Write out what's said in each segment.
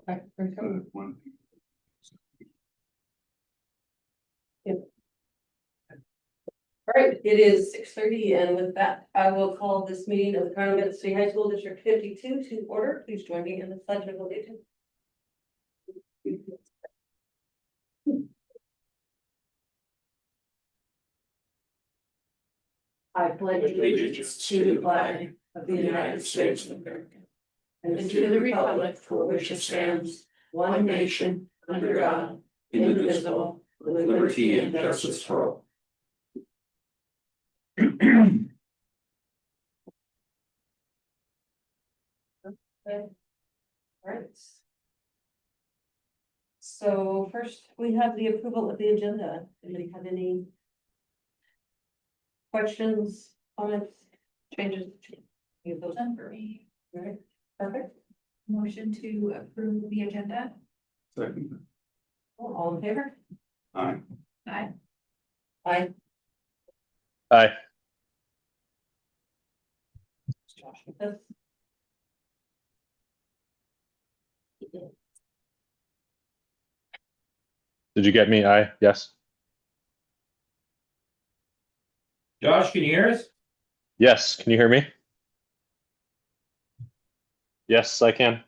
Okay, very good. All right, it is 6:30, and with that, I will call this meeting of the Carnegie City High School District 52 to order. Please join me in the pledge of allegiance. I pledge allegiance to the flag of the United States of America and to the republic for which it stands, one nation, under God, indivisible, with liberty and justice for all. Okay. All right. So first, we have the approval of the agenda. Anybody have any questions, comments, changes? You vote Done for me. All right, perfect. Motion to approve the agenda. Second. All in favor? Aye. Aye. Aye. Aye. Josh with us. Did you get me? Aye. Yes. Josh, can you hear us? Yes. Can you hear me? Yes, I can.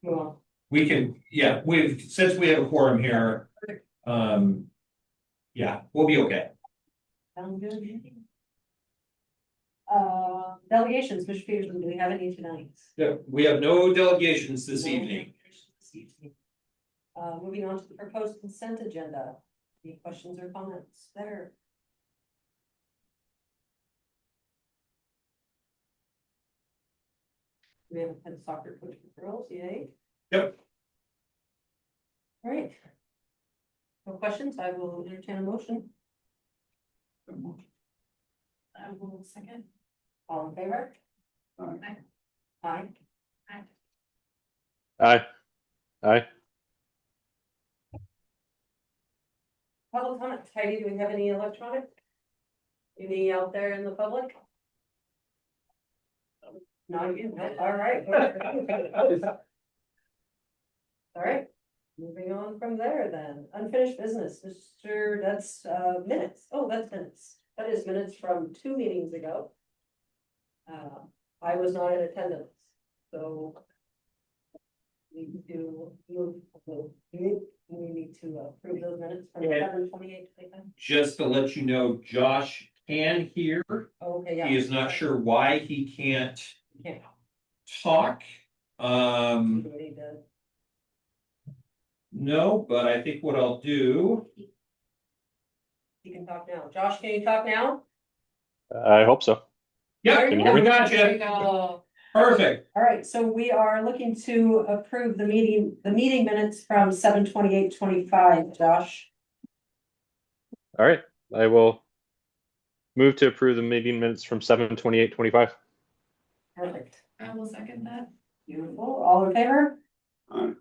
Well, We can, yeah, since we have a quorum here, yeah, we'll be okay. sound good. Delegations, Mr. Peterson, do we have any tonight? Yeah, we have no delegations this evening. Moving on to the proposed consent agenda. Any questions or comments there? We have a soccer coach for girls, yay. Yep. All right. No questions, I will entertain a motion. I will second. All in favor? Aye. Aye. Aye. Aye. Public comment, Heidi, do we have any electronic? Any out there in the public? Not you, no, all right. All right, moving on from there then, unfinished business, Mr. That's minutes, oh, that's minutes, that is minutes from 2 meetings ago. I was not in attendance, so. We need to move, we need to approve those minutes from Okay. 7/28. Just to let you know, Josh can hear. Okay, yeah. He is not sure why he can't Yeah. talk. Do we need to- No, but I think what I'll do, You can talk now, Josh, can you talk now? I hope so. yeah, Can you hear me? we got There you you. go. Perfect. All right, so we are looking to approve the meeting minutes from 7/28/25, Josh. All right. I will move to approve the meeting minutes from 7/28/25. Perfect. I will second that. Beautiful, all in favor? Aye.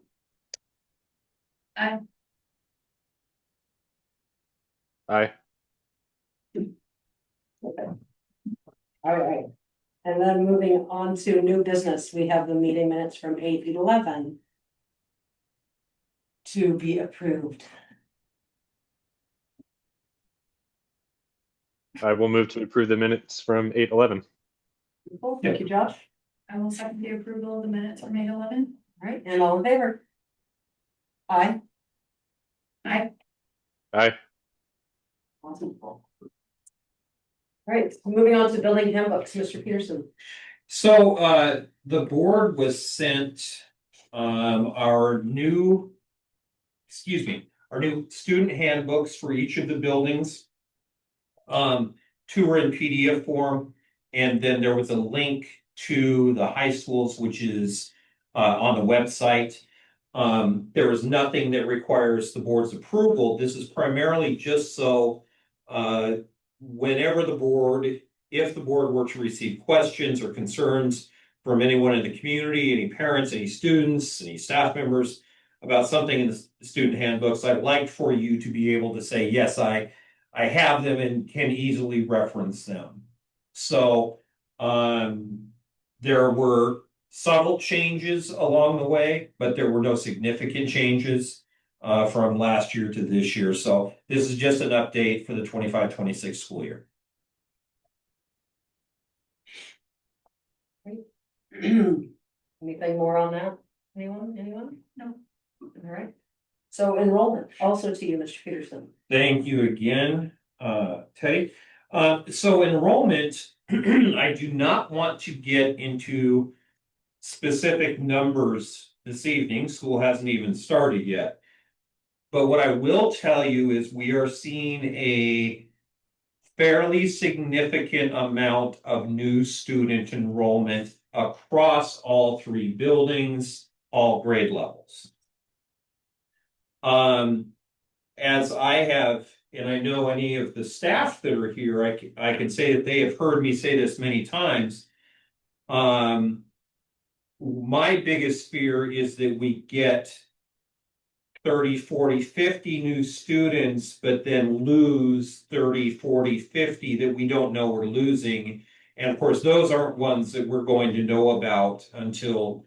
Aye. Okay. All right, and then moving on to new business, we have the meeting minutes from 8/11 to be approved. I will move to approve the minutes from 8/11. Beautiful, thank you, Josh. I will second the approval of the minutes from 8/11. All right, and all in favor? Aye. Aye. Aye. Awesome. All right, moving on to building handbooks, Mr. Peterson. So the board was sent our new student handbooks for each of the buildings. Two were in PDF form, and then there was a link to the high schools, which is on the website. There was nothing that requires the board's approval. This is primarily just so whenever if the board were to receive questions or concerns from anyone in the community, any parents, any students, any staff members about something in the student handbooks, I'd like for you to be able to say, yes, I have them and can easily reference them. So there were subtle changes along the way, but there were no significant changes from last year to this year. So this is just an update for the 25-26 school year. Anything more on that? Anyone? No. All right. So enrollment, also to you, Mr. Peterson. Thank you again, Teddy. So enrollment, I do not want to get into specific numbers this evening. School hasn't even started yet. But what I will tell you is we are seeing a fairly significant amount of new student enrollment across all 3 buildings, all grade levels. As I have, and I know any of the staff that are here, I can say that they have heard me say this many times. My biggest fear is that we get 30, 40, 50 new students, but then lose 30, 40, 50 that we don't know we're losing. And of course, those aren't ones that we're going to know about until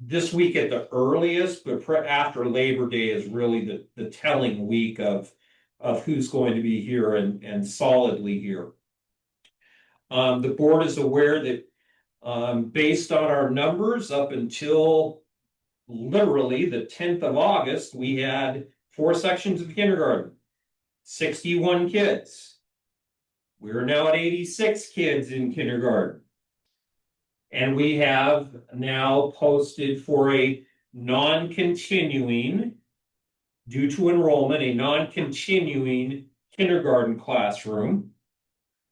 this week at the earliest, but after Labor Day is really the telling week of who's going to be here and solidly here. The board is aware that based on our numbers up until literally the 10th of August, we had 4 sections of kindergarten, 61 kids. We're now at 86 kids in kindergarten. And we have now posted for a non-continuing, due to enrollment, a non-continuing kindergarten classroom.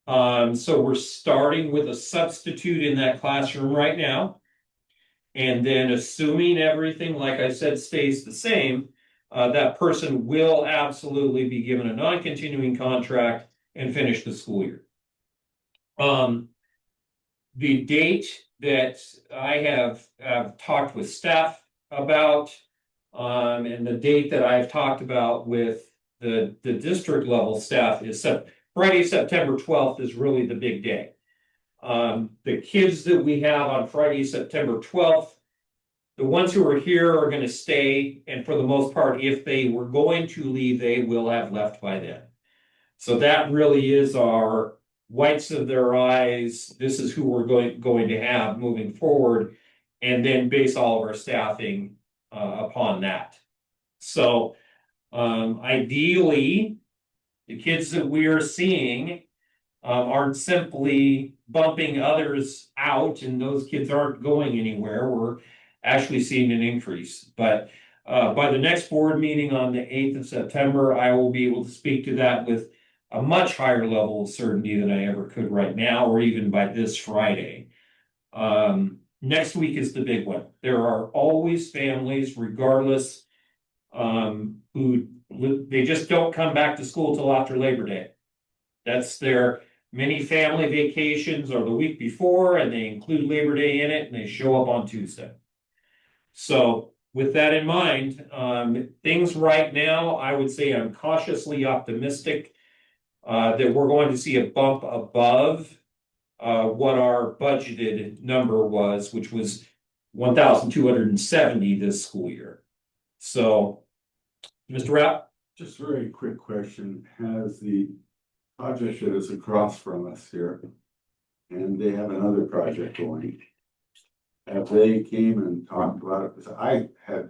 So we're starting with a substitute in that classroom right now. And then assuming everything, like I said, stays the same, that person will absolutely be given a non-continuing contract and finish the school year. The date that I have talked with staff about, and the date that I've talked about with the district level staff is Friday, September 12th is really the big day. The kids that we have on Friday, September 12th, the ones who are here are going to stay, and for the most part, if they were going to leave, they will have left by then. So that really is our whites of their eyes. This is who we're going to have moving forward, and then base all of our staffing upon that. So ideally, the kids that we are seeing aren't simply bumping others out, and those kids aren't going anywhere. We're actually seeing an increase. But by the next board meeting on the 8th of September, I will be able to speak to that with a much higher level of certainty than I ever could right now, or even by this Friday. Next week is the big one. There are always families, regardless, who they just don't come back to school till after Labor Day. That's their many family vacations are the week before, and they include Labor Day in it, and they show up on Tuesday. So with that in mind, things right now, I would say I'm cautiously optimistic that we're going to see a bump above what our budgeted number was, which was 1,270 this school year. So, Mr. Rapp? Just a very quick question. Has the project that is across from us here, and they have another project going, have they came and talked about it? Because I had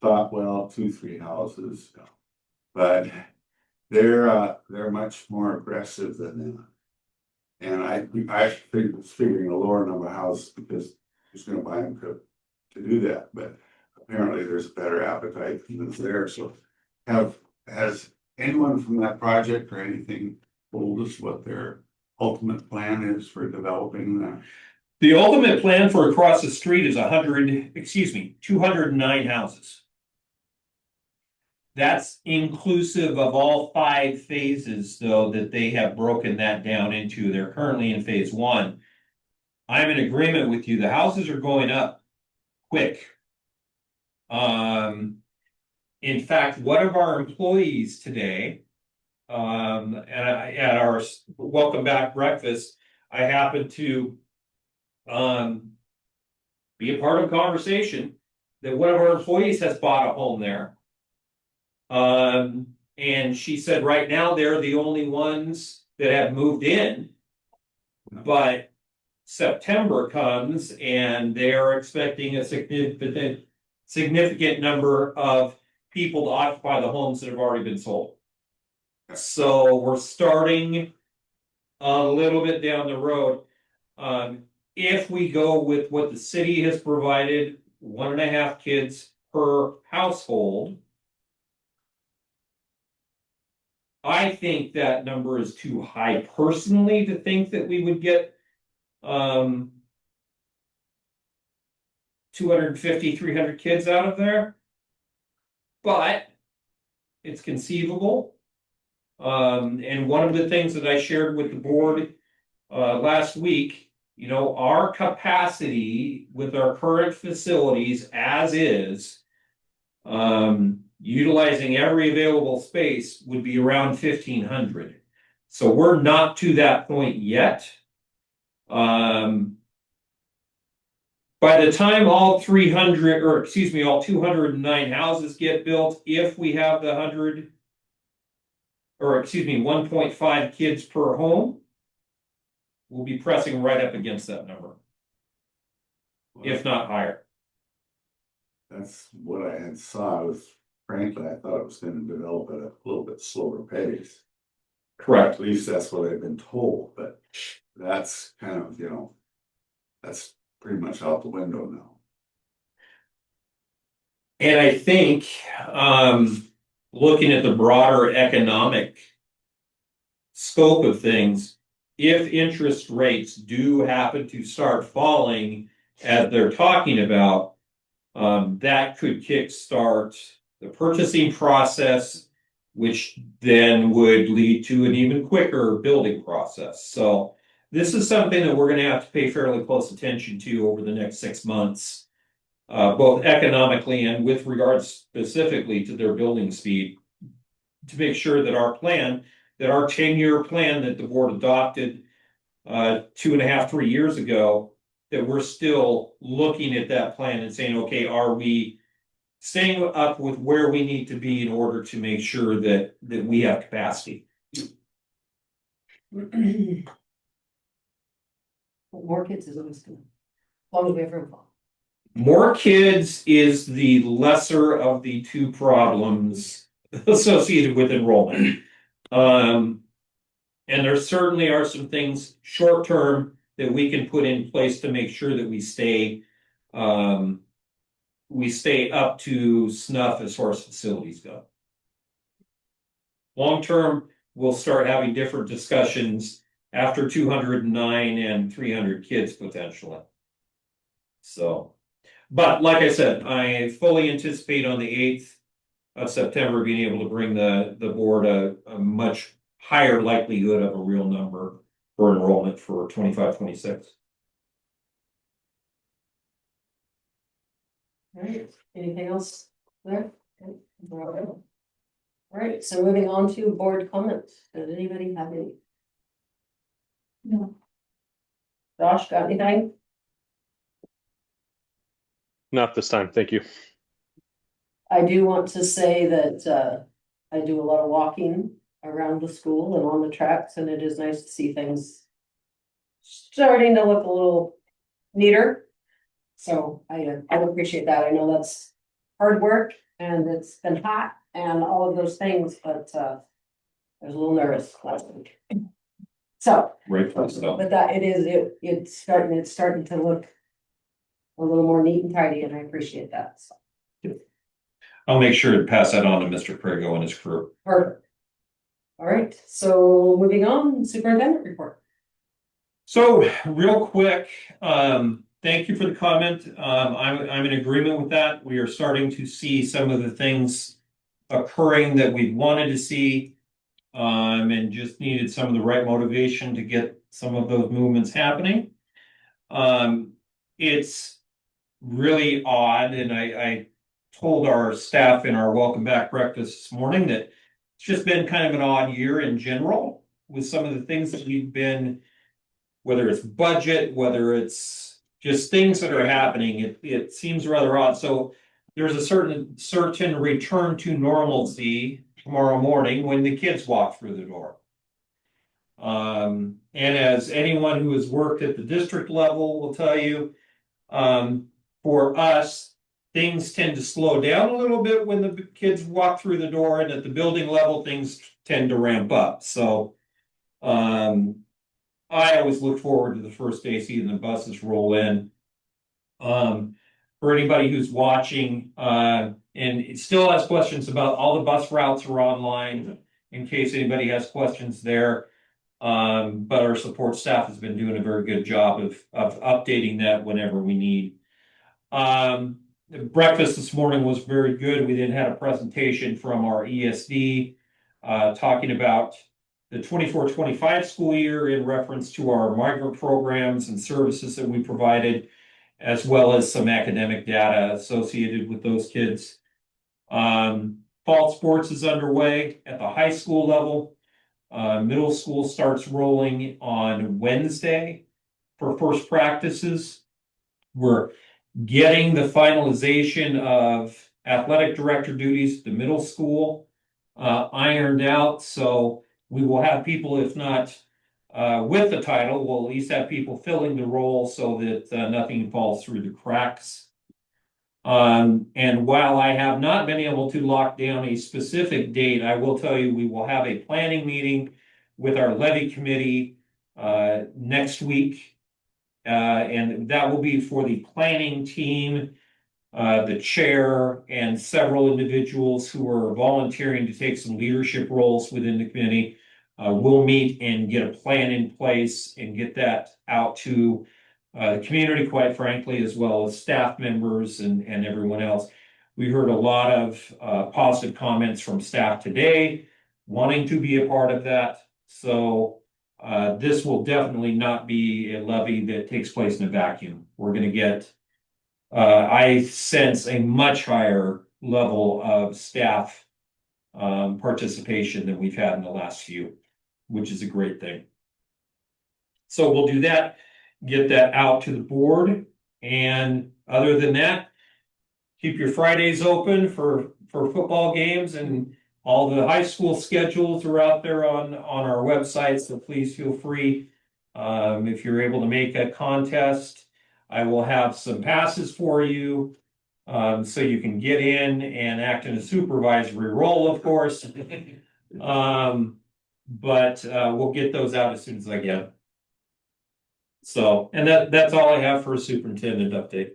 thought, well, 2-3 houses, but they're much more aggressive than that. And I was figuring a lower number of houses because who's going to buy them to do that? But apparently there's a better appetite than there. So has anyone from that project or anything told us what their ultimate plan is for developing that? The ultimate plan for across the street is 209 houses. That's inclusive of all 5 phases, though, that they have broken that down into. They're currently in phase 1. I'm in agreement with you. The houses are going up quick. In fact, one of our employees today, at our welcome back breakfast, I happened to be a part of the conversation that one of our employees has bought a home there. And she said right now they're the only ones that have moved in. But September comes and they're expecting a significant number of people to occupy the homes that have already been sold. So we're starting a little bit down the road. If we go with what the city has provided, 1.5 kids per household, I think that number is too high personally to think that we would get 250, 300 kids out of there. But it's conceivable. And one of the things that I shared with the board last week, you know, our capacity with our current facilities as is, utilizing every available space would be around 1,500. So we're not to that point yet. By the time all 209 houses get built, if we have the 1.5 kids per home, we'll be pressing right up against that number, if not higher. That's what I had saw. Was frankly, I thought it was going to develop at a little bit slower pace. Correct. At least that's what I've been told, but that's kind of, you know, that's pretty much out the window now. And I think, looking at the broader economic scope of things, if interest rates do happen to start falling as they're talking about, that could kickstart the purchasing process, which then would lead to an even quicker building process. So this is something that we're going to have to pay fairly close attention to over the next 6 months, both economically and with regards specifically to their building speed, to make sure that our 10-year plan that the board adopted 2.5, 3 years ago, that we're still looking at that plan and saying, okay, are we staying up with where we need to be in order to make sure that we have capacity? More kids is always good. As long as we have room. More kids is the lesser of the two problems associated with enrollment. And there certainly are some things short term that we can put in place to make sure that we stay up to snuff as far as facilities go. Long term, we'll start having different discussions after 209 and 300 kids potentially. So, but like I said, I fully anticipate on the 8th of September being able to bring the board a much higher likelihood of a real number for enrollment for 25-26. All right, anything else there? Okay. All right, so moving on to board comments. Does anybody have any? No. Josh, got anything? Not this time. Thank you. I do want to say that I do a lot of walking around the school and on the tracks, and it is nice to see things starting to look a little neater. So I appreciate that. I know that's hard work and it's been hot and all of those things, but I was a little nervous last week. So, Great place though. but that it's starting to look a little more neat and tidy, and I appreciate that. So, I'll make sure to pass that on to Mr. Prigo and his crew. perfect. All right, so moving on, superintendent report. So real quick, thank you for the comment. I'm in agreement with that. We are starting to see some of the things occurring that we wanted to see, and just needed some of the right motivation to get some of those movements happening. It's really odd, and I told our staff in our welcome back breakfast this morning that it's just been kind of an odd year in general with some of the things that we've been, whether it's budget, whether it's just things that are happening. It seems rather odd. So there's a certain return to normalcy tomorrow morning when the kids walk through the door. And as anyone who has worked at the district level will tell you, for us, things tend to slow down a little bit when the kids walk through the door, and at the building level, things tend to ramp up. So, I always look forward to the first day seeing the buses roll in. For anybody who's watching, and still has questions about all the bus routes are online, in case anybody has questions there. But our support staff has been doing a very good job of updating that whenever we need. The breakfast this morning was very good. We then had a presentation from our ESD, talking about the 24-25 school year in reference to our migrant programs and services that we provided, as well as some academic data associated with those kids. Fall sports is underway at the high school level. Middle school starts rolling on Wednesday for first practices. We're getting the finalization of athletic director duties at the middle school ironed out. So we will have people, if not with the title, we'll at least have people filling the role so that nothing falls through the cracks. And while I have not been able to lock down a specific date, I will tell you we will have a planning meeting with our levy committee next week. And that will be for the planning team, the chair, and several individuals who are volunteering to take some leadership roles within the committee. We'll meet and get a plan in place and get that out to the community, quite frankly, as well as staff members and everyone else. We heard a lot of positive comments from staff today, wanting to be a part of that. So this will definitely not be a levy that takes place in a vacuum. We're going to get, I sense, a much higher level of staff participation than we've had in the last few, which is a great thing. So we'll do that, get that out to the board. And other than that, keep your Fridays open for football games, and all the high school schedules are out there on our website. So please feel free. If you're able to make a contest, I will have some passes for you. So you can get in and act in a supervisory role, of course. But we'll get those out as soon as I get them. So, and that's all I have for a superintendent update.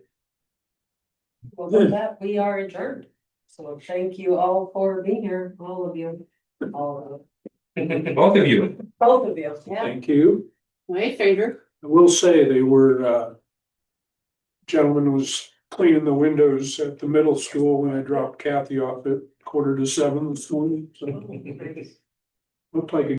Well, with that, we are adjourned. So thank you all for being here, all of you. Both of you. Both of you, yeah. Thank you. My favor. I will say they were, gentleman was cleaning the windows at the middle school when I dropped Kathy off at 6:45 this morning. So looked like a